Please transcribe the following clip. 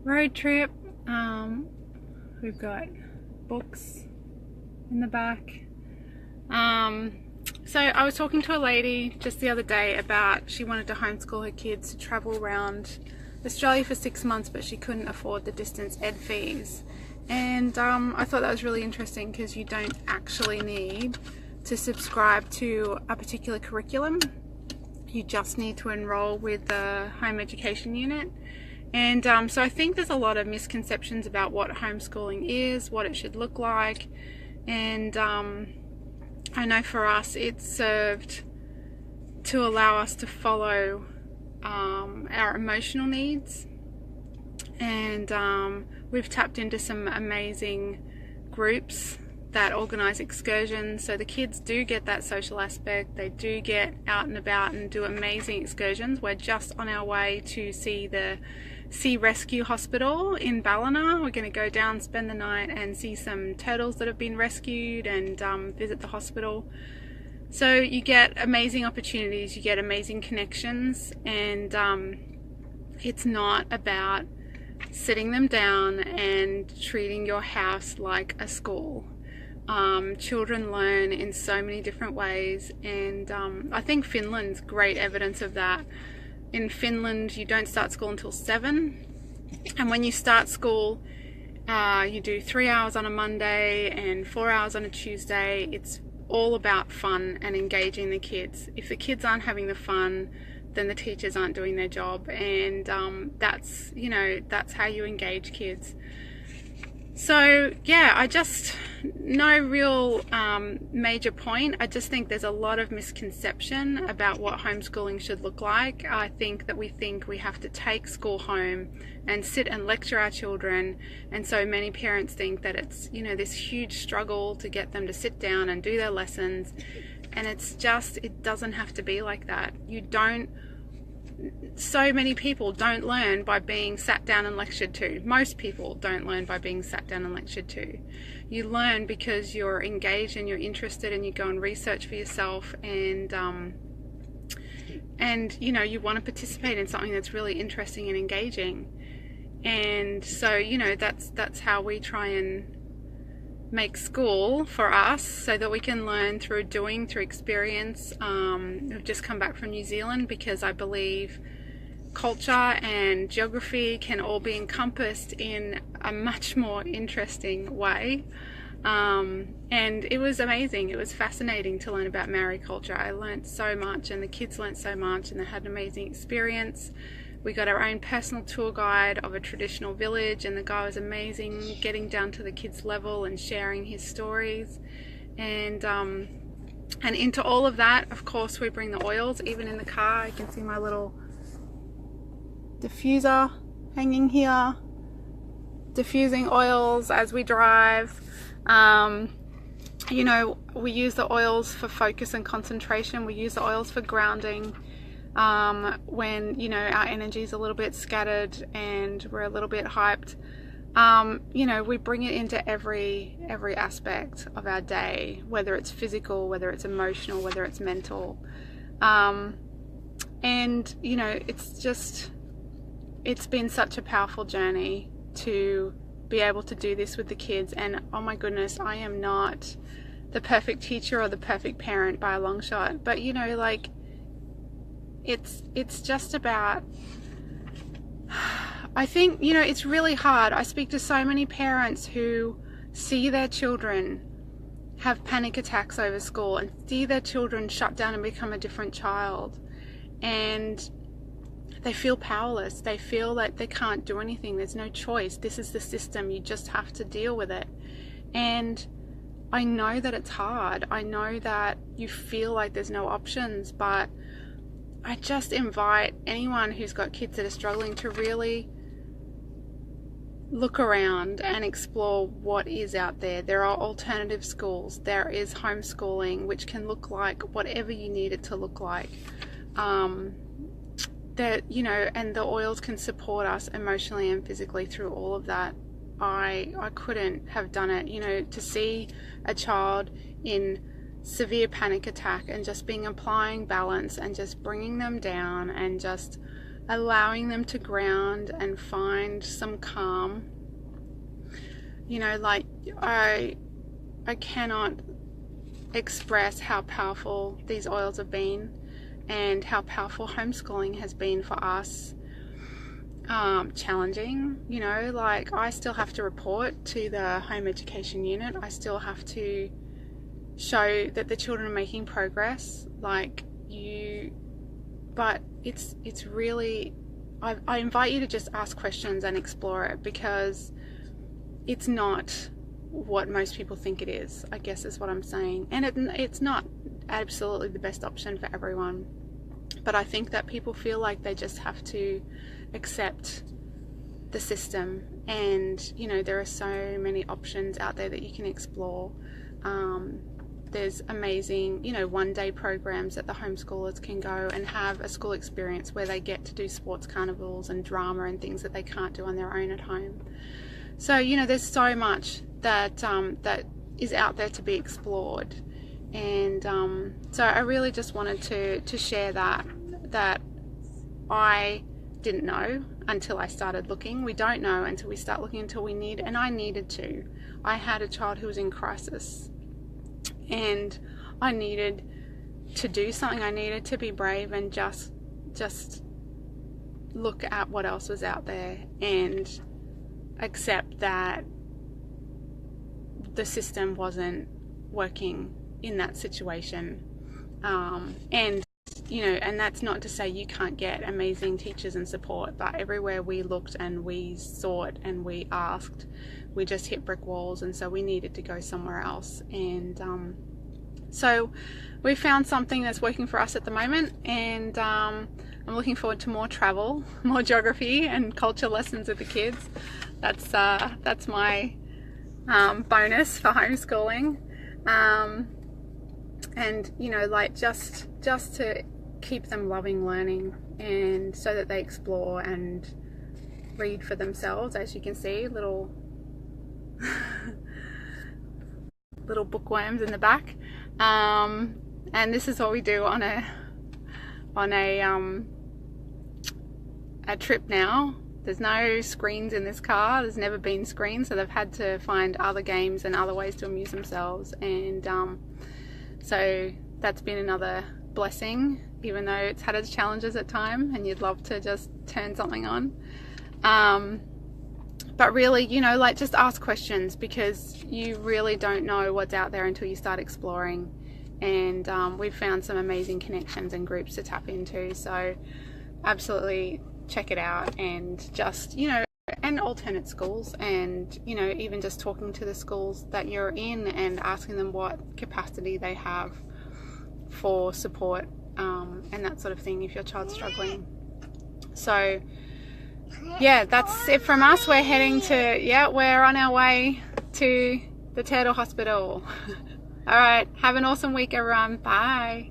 road trip. We've got books in the back. So I was talking to a lady just the other day about she wanted to homeschool her kids to travel around Australia for 6 months, but she couldn't afford the distance ed fees. And I thought that was really interesting because you don't actually need to subscribe to a particular curriculum. You just need to enroll with the home education unit. And so I think there's a lot of misconceptions about what homeschooling is, what it should look like. And I know for us it served to allow us to follow our emotional needs. And we've tapped into some amazing groups that organise excursions, so the kids do get that social aspect. They do get out and about and do amazing excursions. We're just on our way to see the Sea Rescue Hospital in Ballina. We're going to go down, spend the night and see some turtles that have been rescued and visit the hospital. So you get amazing opportunities, you get amazing connections, and it's not about sitting them down and treating your house like a school. Children learn in so many different ways, and I think Finland's great evidence of that. In Finland, you don't start school until 7, and when you start school, you do 3 hours on a Monday and 4 hours on a Tuesday. It's all about fun and engaging the kids. If the kids aren't having the fun, then the teachers aren't doing their job, and that's how you engage kids. So yeah, I just, no real major point. I just think there's a lot of misconception about what homeschooling should look like. I think that we have to take school home and sit and lecture our children, and so many parents think that it's, this huge struggle to get them to sit down and do their lessons, and it doesn't have to be like that. So many people don't learn by being sat down and lectured to. Most people don't learn by being sat down and lectured to. You learn because you're engaged and you're interested, and you go and research for yourself, and you want to participate in something that's really interesting and engaging. And so that's how we try and make school for us, so that we can learn through doing, through experience. We've just come back from New Zealand because I believe culture and geography can all be encompassed in a much more interesting way. And it was amazing. It was fascinating to learn about Maori culture. I learned so much, and the kids learned so much, and they had an amazing experience. We got our own personal tour guide of a traditional village, and the guy was amazing, getting down to the kids' level and sharing his stories. And into all of that, of course, we bring the oils. Even in the car, you can see my little diffuser hanging here, diffusing oils as we drive. We use the oils for focus and concentration. We use the oils for grounding. When our energy is a little bit scattered and we're a little bit hyped, we bring it into every aspect of our day, whether it's physical, whether it's emotional, whether it's mental. It's been such a powerful journey to be able to do this with the kids. And oh my goodness, I am not the perfect teacher or the perfect parent by a long shot, but it's just about, I think, it's really hard. I speak to so many parents who see their children have panic attacks over school and see their children shut down and become a different child, and they feel powerless. They feel like they can't do anything. There's no choice. This is the system. You just have to deal with it. And I know that it's hard. I know that you feel like there's no options, but I just invite anyone who's got kids that are struggling to really look around and explore what is out there. There are alternative schools. There is homeschooling, which can look like whatever you need it to look like. And the oils can support us emotionally and physically through all of that. I couldn't have done it. To see a child in severe panic attack and just applying balance and just bringing them down and just allowing them to ground and find some calm. You know, like I cannot express how powerful these oils have been and how powerful homeschooling has been for us. Challenging, you know, like I still have to report to the home education unit. I still have to show that the children are making progress, but it's really, I invite you to just ask questions and explore it, because it's not what most people think it is, I guess is what I'm saying. And it's not absolutely the best option for everyone, but I think that people feel like they just have to accept the system. And you know, there are so many options out there that you can explore. There's amazing, you know, one-day programs that the homeschoolers can go and have a school experience where they get to do sports carnivals and drama and things that they can't do on their own at home. So you know, there's so much that that is out there to be explored. And so I really just wanted to share that I didn't know until I started looking. We don't know until we start looking, until we need, and I needed to. I had a child who was in crisis, and I needed to do something. I needed to be brave and just look at what else was out there and accept that the system wasn't working in that situation. And you know, and that's not to say you can't get amazing teachers and support, but everywhere we looked and we sought and we asked, we just hit brick walls, and so we needed to go somewhere else. And so we found something that's working for us at the moment, and I'm looking forward to more travel, more geography and culture lessons with the kids. That's my bonus for homeschooling. And you know, like just to keep them loving learning, and so that they explore and read for themselves. As you can see, little bookworms in the back. And this is what we do on a trip now. There's no screens in this car. There's never been screens, so they've had to find other games and other ways to amuse themselves. And so that's been another blessing, even though it's had its challenges at time and you'd love to just turn something on. But really, you know, like just ask questions, because you really don't know what's out there until you start exploring. And we've found some amazing connections and groups to tap into, so absolutely check it out. And just, you know, and alternate schools, and you know, even just talking to the schools that you're in and asking them what capacity they have for support, and that sort of thing if your child's struggling. So yeah, that's it from us. We're heading to, we're on our way to the Turtle Hospital. All right, have an awesome week everyone. Bye.